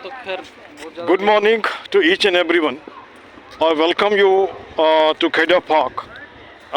तो फिर बहुत ज़्यादा Good morning to each and everyone. I welcome you to Kheda Park,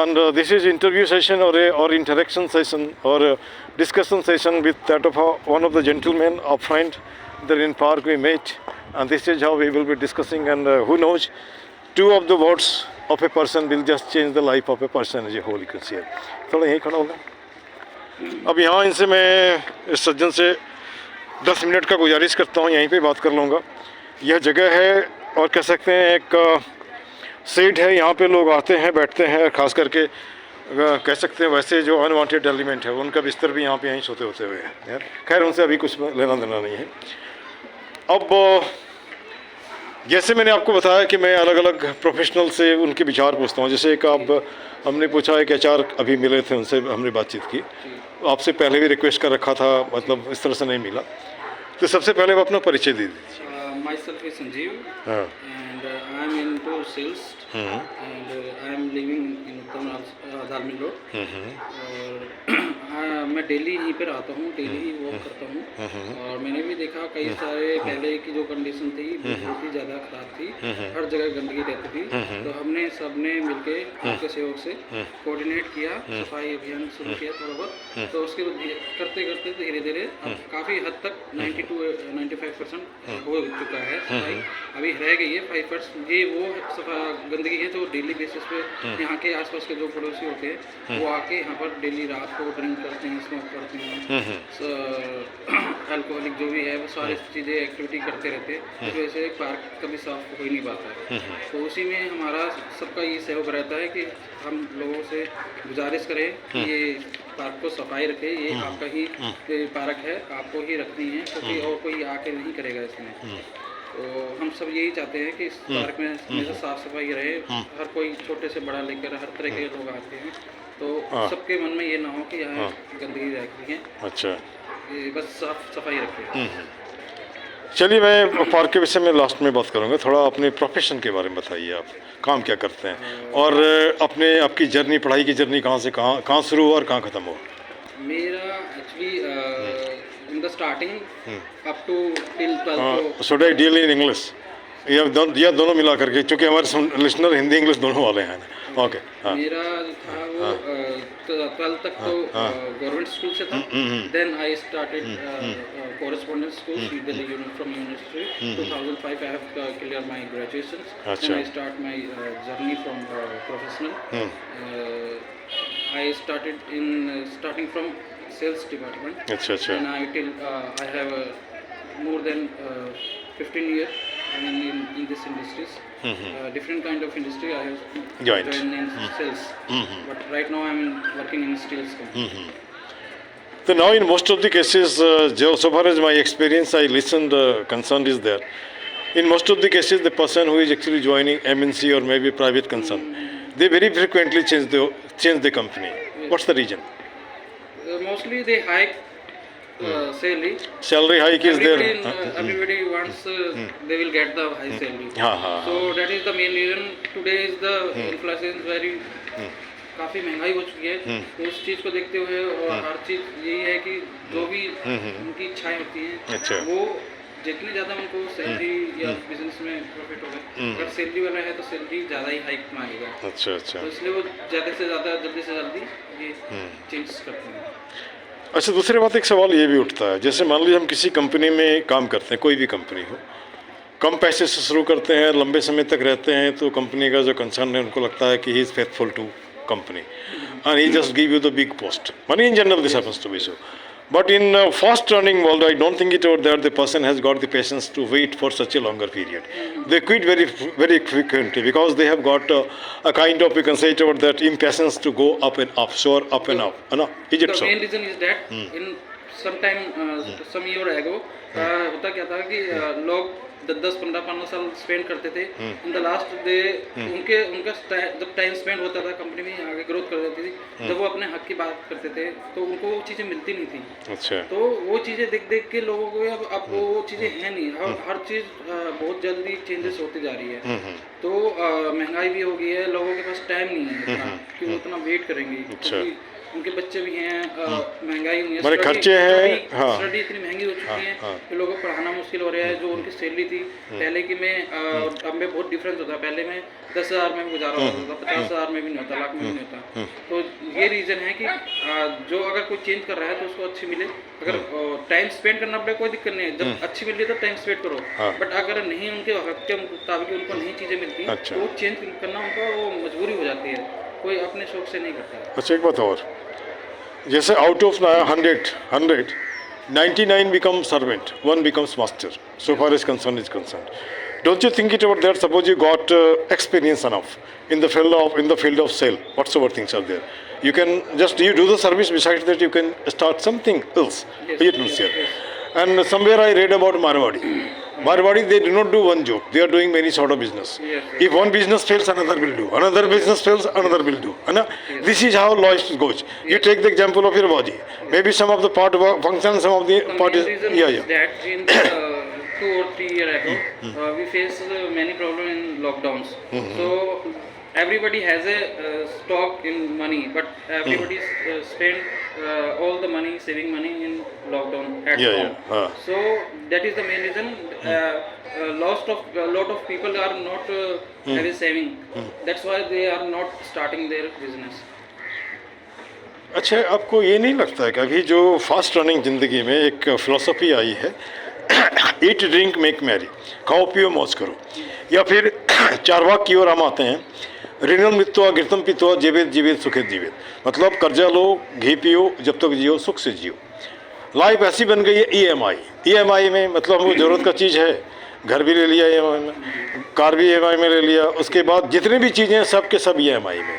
and this is interview session or interaction session or a discussion session with that of one of the gentlemen, our friend. There in park we met, and this is how we will be discussing. And who knows, two of the words of a person will just change the life of a person as a whole. You can see it. थोड़ा यहीं खड़ा होगा. अब यहाँ इनसे मैं इस सज्जन से 10 मिनट का गुजारिश करता हूँ, यहीं पे बात कर लूँगा. यह जगह है और कह सकते हैं एक सीट है. यहाँ पे लोग आते हैं, बैठते हैं, खास करके कह सकते हैं वैसे जो अनवांटेड एलिमेंट है उनका बिस्तर भी यहाँ पे यहीं सोते होते हुए है यार. खैर उनसे अभी कुछ लेना देना नहीं है. अब जैसे मैंने आपको बताया कि मैं अलग अलग प्रोफेशनल से उनके विचार पूछता हूँ. जैसे एक आप हमने पूछा है कि एचआर अभी मिले थे, उनसे हमने बातचीत की. आपसे पहले भी रिक्वेस्ट कर रखा था, मतलब इस तरह से नहीं मिला. तो सबसे पहले वो अपना परिचय दे दीजिए. Myself is Sanjeev, हाँ. and I am into sales, and I am living in धार्मिक रोड. और मैं डेली यहीं पर आता हूँ, डेली ही वॉक करता हूँ. और मैंने भी देखा कई सारे पहले की जो कंडीशन थी बहुत ही ज़्यादा ख़राब थी, हर जगह गंदगी रहती थी. तो हमने सबने मिलके आपके सहयोग से कोऑर्डिनेट किया, सफाई अभियान शुरू किया थोड़ा बहुत. तो उसके करते करते धीरे धीरे अब काफ़ी हद तक 92-95% हो चुका है सफाई. अभी रह गई है 5%. ये वो गंदगी है जो डेली बेसिस पे यहाँ के आसपास के जो पड़ोसी होते हैं वो आके यहाँ पर डेली रात को ड्रिंक करते हैं, स्मोक करते हैं, अल्कोहलिक जो भी है वो सारी चीज़ें एक्टिविटी करते रहते हैं. इस वजह से पार्क कभी साफ हो ही नहीं पाता है. तो उसी में हमारा सबका ये सहयोग रहता है कि हम लोगों से गुजारिश करें कि ये पार्क को सफाई रखें. ये आपका ही पार्क है, आपको ही रखनी है, क्योंकि और कोई आके नहीं करेगा इसमें. तो हम सब यही चाहते हैं कि इस पार्क में हमेशा साफ सफाई रहे. हर कोई छोटे से बड़ा लेकर हर तरह के लोग आते हैं, तो सबके मन में ये ना हो कि यहाँ गंदगी रहती है. अच्छा, बस साफ सफाई रखें. चलिए मैं पार्क के विषय में लास्ट में बात करूँगा. थोड़ा अपने प्रोफेशन के बारे में बताइए, आप काम क्या करते हैं और अपने आपकी जर्नी, पढ़ाई की जर्नी कहाँ से कहाँ शुरू हुआ और कहाँ ख़त्म हुआ. मेरा actually in the starting up to till 12. Should I deal in English या दोनों मिला करके, क्योंकि हमारे लिसनर हिंदी इंग्लिश दोनों वाले हैं. ओके. मेरा था वो 12 तक तो गवर्नमेंट स्कूल से था. Then I started correspondence school Delhi from university. 2005 I have cleared my graduation. Then I start my journey from professional. I started starting from sales department. अच्छा. And I have more than 15 years in this industries. Different kind of industry I have joined in sales. But right now I am working in steels company. So now in most of the cases, so far as my experience I listened, concern is there. In most of the cases, the person who is actually joining MNC or maybe private concern, they very frequently change the company. What's the reason? Mostly they hike salary. Salary hike is there. Everybody wants they will get the high salary. So that is the main reason. Today is the inflation is very काफ़ी महंगाई हो चुकी है. तो उस चीज़ को देखते हुए और हर चीज़ यही है कि जो भी उनकी इच्छाएं होती हैं वो जितनी ज़्यादा उनको सैलरी या बिजनेस में प्रॉफिट होगा, अगर सैलरी वाला है तो सैलरी ज़्यादा ही हाइक मांगेगा. अच्छा. तो इसलिए वो ज़्यादा से ज़्यादा जल्दी से जल्दी ये चेंज करते हैं. अच्छा, दूसरी बात, एक सवाल ये भी उठता है, जैसे मान लीजिए हम किसी कंपनी में काम करते हैं, कोई भी कंपनी हो, कम पैसे से शुरू करते हैं, लंबे समय तक रहते हैं, तो कंपनी का जो कंसर्न है उनको लगता है कि he is faithful to company and he just give you the big post. Money in general this happens to be so. But in fast running world, I don't think it out there the person has got the patience to wait for such a longer period. They quit very frequently because they have got a kind of, you can say it over that, impatience to go up and up, soar up and up. Is it so? The main reason is that in some year ago होता क्या था कि लोग 10-15 साल spend करते थे. In the last day उनका जब टाइम स्पेंड होता था कंपनी में, आगे ग्रोथ कर जाती थी, जब वो अपने हक की बात करते थे तो उनको वो चीज़ें मिलती नहीं थी. अच्छा. तो वो चीज़ें देख के लोगों को अब वो चीज़ें हैं नहीं. अब हर चीज़ बहुत जल्दी चेंजेस होती जा रही है. तो महंगाई भी हो गई है, लोगों के पास टाइम नहीं है कि वो उतना वेट करेंगे. उनके बच्चे भी हैं, महंगाई हुई है, बड़े खर्चे हैं, हाँ। स्टडी इतनी महंगी हो चुकी है कि लोगों को पढ़ाना मुश्किल हो रहा है। जो उनकी सैलरी थी पहले की में अब में बहुत डिफरेंस होता है। पहले में 10,000 में भी गुजारा होता था, 50,000 में भी नहीं होता, लाख में भी नहीं होता। तो ये रीज़न है कि जो अगर कोई चेंज कर रहा है तो उसको अच्छी मिले। अगर टाइम स्पेंड करना पड़े कोई दिक्कत नहीं है, जब अच्छी मिल रही है तो टाइम स्पेंड करो। बट अगर नहीं उनके हक के मुताबिक उनको नहीं चीज़ें मिलती तो वो चेंज करना उनका वो मजबूरी हो जाती है, कोई अपने शौक से नहीं करता। अच्छा एक बात और, जैसे out of 100 99 become servant, one becomes master, so far as concern is concerned. Don't you think it about that? Suppose you got experience enough in the field of sale, whatsoever things are there. You can just you do the service. Besides that, you can start something else. Yes. And somewhere I read about Marwadi. Marwadi, they do not do one job. They are doing many sort of business. Yes. If one business fails, another will do. Another business fails, another will do. This is how life goes. You take the example of your body. Maybe some of the part function, some of the part is that in the 2 or 3 years ago, we faced many problems in lockdowns. So everybody has a stock in money, but everybody spend all the money, saving money in lockdown at home. So that is the main reason. Lot of people are not having saving. That's why they are not starting their business. अच्छा, आपको ये नहीं लगता है कि अभी जो fast running ज़िंदगी में एक फिलॉसफी आई है, ईट ड्रिंक मेक मैरी, खाओ पियो मौज करो, या फिर चारवाक की ओर हम आते हैं, ऋणम मित्वा घृतम पित्वा जीवित जीवित सुखित जीवित, मतलब कर्जा लो, घी पियो, जब तक जियो सुख से जियो। लाइफ ऐसी बन गई है ईएमआई में, मतलब हमको ज़रूरत का चीज़ है, घर भी ले लिया ईएमआई में, कार भी ईएमआई में ले लिया, उसके बाद जितनी भी चीज़ें हैं सब के सब ईएमआई में।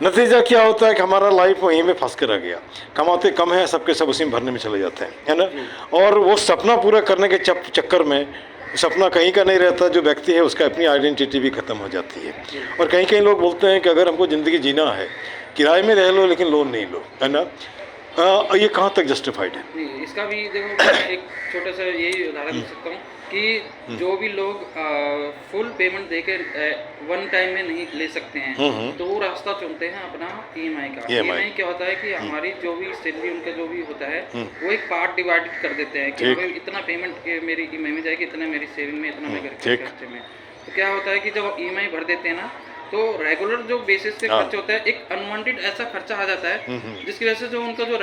नतीजा क्या होता है कि हमारा लाइफ वहीं में फंस के रह गया, कमाते कम है, सबके सब उसी में भरने में चले जाते हैं, है ना। और वो सपना पूरा करने के चक्कर में सपना कहीं का नहीं रहता, जो व्यक्ति है उसका अपनी आइडेंटिटी भी खत्म हो जाती है। और कहीं कहीं लोग बोलते हैं कि अगर हमको ज़िंदगी जीना है, किराए में रह लो लेकिन लोन नहीं लो, है ना। ये कहाँ तक जस्टिफाइड है? नहीं, इसका भी देखो, मैं एक छोटा सा यही उदाहरण दे सकता हूँ कि जो भी लोग फुल पेमेंट देके वन टाइम में नहीं ले सकते हैं, तो वो रास्ता चुनते हैं अपना ईएमआई का। ईएमआई क्या होता है कि हमारी जो भी सैलरी उनका जो भी होता है वो एक पार्ट डिवाइड कर देते हैं कि भाई इतना पेमेंट मेरी ईएमआई में जाएगी, इतना मेरी सेविंग में, इतना मेरे घर के खर्चे में। तो क्या होता है कि जब ईएमआई भर देते हैं ना, तो रेगुलर जो बेसिस पे खर्च होता है, एक अनवांटेड ऐसा खर्चा आ जाता है जिसकी वजह से जो उनका जो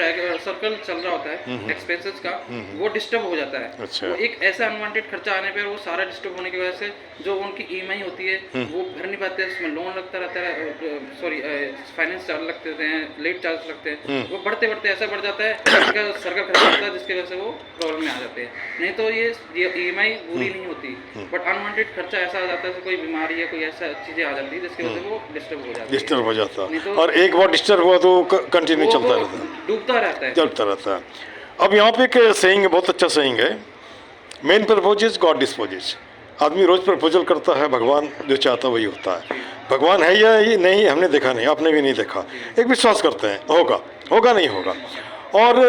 सर्कल चल रहा होता है एक्सपेंसेस का, वो डिस्टर्ब हो जाता है। तो एक ऐसा अनवांटेड खर्चा आने पर वो सारा डिस्टर्ब होने की वजह से जो उनकी ईएमआई होती है वो भर नहीं पाते हैं, उसमें लोन लगता रहता है, सॉरी फाइनेंस चार्ज लगते हैं, लेट चार्ज लगते हैं, वो बढ़ते बढ़ते ऐसा बढ़ जाता है उनका सर्कल खर्चा होता है, जिसकी वजह से वो प्रॉब्लम में आ जाते हैं। नहीं तो ये ईएमआई बुरी नहीं होती, बट अनवांटेड खर्चा ऐसा आ जाता है, कोई बीमारी या कोई ऐसा चीज़ें आ जाती है जिसकी वजह से वो डिस्टर्ब हो जाता है। तो और एक बार डिस्टर्ब हुआ तो कंटिन्यू चलता रहता है, डूबता रहता है। अब यहाँ पे एक सेइंग, बहुत अच्छा सेइंग है, मेन प्रपोजेज गॉड डिस्पोजेज। आदमी रोज प्रपोजल करता है, भगवान जो चाहता वही होता है। भगवान है या ये नहीं हमने देखा नहीं, आपने भी नहीं देखा, एक विश्वास करते हैं होगा नहीं होगा। और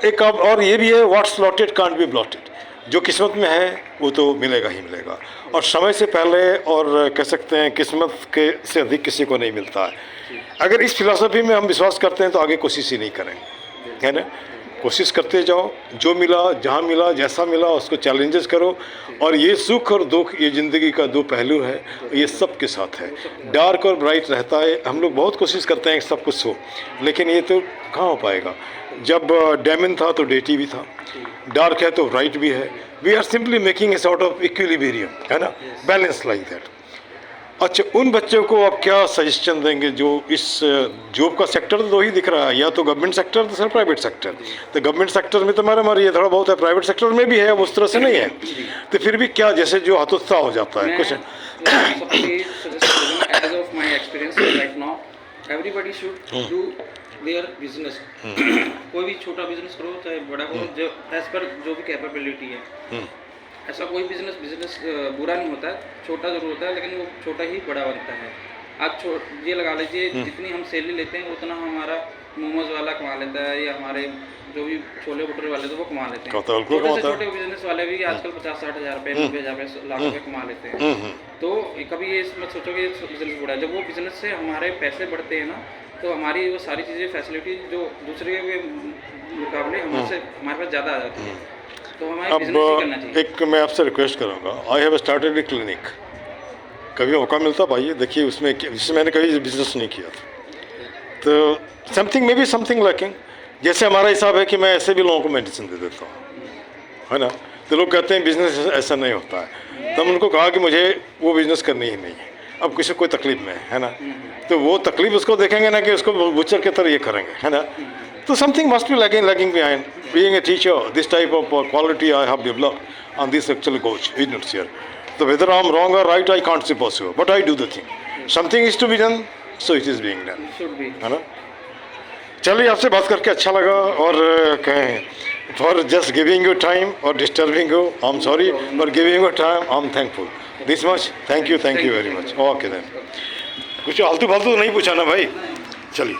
एक और ये भी है, what's allotted can't be blotted, जो किस्मत में है वो तो मिलेगा ही मिलेगा, और समय से पहले और कह सकते हैं किस्मत के से अधिक किसी को नहीं मिलता है। अगर इस फिलॉसफी में हम विश्वास करते हैं तो आगे कोशिश ही नहीं करेंगे, है ना। कोशिश करते जाओ, जो मिला, जहाँ मिला, जैसा मिला उसको चैलेंजेस करो। और ये सुख और दुख, ये ज़िंदगी का दो पहलू है, ये सब के साथ है, डार्क और ब्राइट रहता है। हम लोग बहुत कोशिश करते हैं कि सब कुछ हो, लेकिन ये तो कहाँ हो पाएगा। जब डायमंड था तो डेटी भी था, डार्क है तो ब्राइट भी है। We are simply making a sort of equilibrium, है ना, बैलेंस लाइक दैट। अच्छा, उन बच्चों को आप क्या सजेशन देंगे जो इस जॉब का सेक्टर तो दो ही दिख रहा है, या तो गवर्नमेंट सेक्टर तो सर प्राइवेट सेक्टर। तो गवर्नमेंट सेक्टर में तो हमारा ये थोड़ा बहुत है, प्राइवेट सेक्टर में भी है, अब उस तरह से नहीं है, तो फिर भी क्या जैसे जो हतोत्साह हो जाता है कुछ। Everybody should do their business. कोई भी छोटा बिजनेस करो चाहे बड़ा करो, जो एज पर जो भी कैपेबिलिटी है। ऐसा कोई बिजनेस बुरा नहीं होता है, छोटा जरूर होता है लेकिन वो छोटा ही बड़ा बनता है। आज ये लगा लीजिए, जितनी हम सैलरी लेते हैं उतना हमारा मोमोज वाला कमा लेता है, या हमारे जो भी छोले भटूरे वाले तो वो कमा लेते हैं। छोटे से छोटे बिजनेस वाले भी आजकल 50-60 हज़ार रुपये, 90,000 रुपये, लाख रुपये कमा लेते हैं। तो कभी ये मत सोचो कि बिजनेस बुरा है। जब वो बिजनेस से हमारे पैसे बढ़ते हैं ना, तो हमारी वो सारी चीज़ें फैसिलिटी जो दूसरे के मुकाबले हमारे पास ज़्यादा आ जाती है, तो हमारे बिजनेस ही करना अब चाहिए। एक मैं आपसे रिक्वेस्ट करूँगा, I have started A clinic, कभी मौका मिलता भाई देखिए उसमें, जिसमें मैंने कभी बिजनेस नहीं किया था, तो something may be something lacking. जैसे हमारा हिसाब है कि मैं ऐसे भी लोगों को मेडिसिन दे देता हूँ, है ना, तो लोग कहते हैं बिजनेस ऐसा नहीं होता है, तो हम उनको कहा कि मुझे वो बिजनेस करनी ही नहीं है। अब किसी कोई तकलीफ में है ना, तो वो तकलीफ उसको देखेंगे ना कि उसको बुचर के तरह ये करेंगे, है ना, तो something must be lagging behind being a teacher. This type of quality I have developed on this actually coach business here. So whether I'm wrong or right, I can't say possible, but I do the thing. Something is to be done, so it is being done. Should be. है ना। चलिए आपसे बात करके अच्छा लगा, और कहें for just giving you time और disturbing you, I am sorry, for giving you time I am thankful this much. Thank you very much. Okay then, कुछ आलतू फालतू नहीं पूछा ना भाई, चलिए।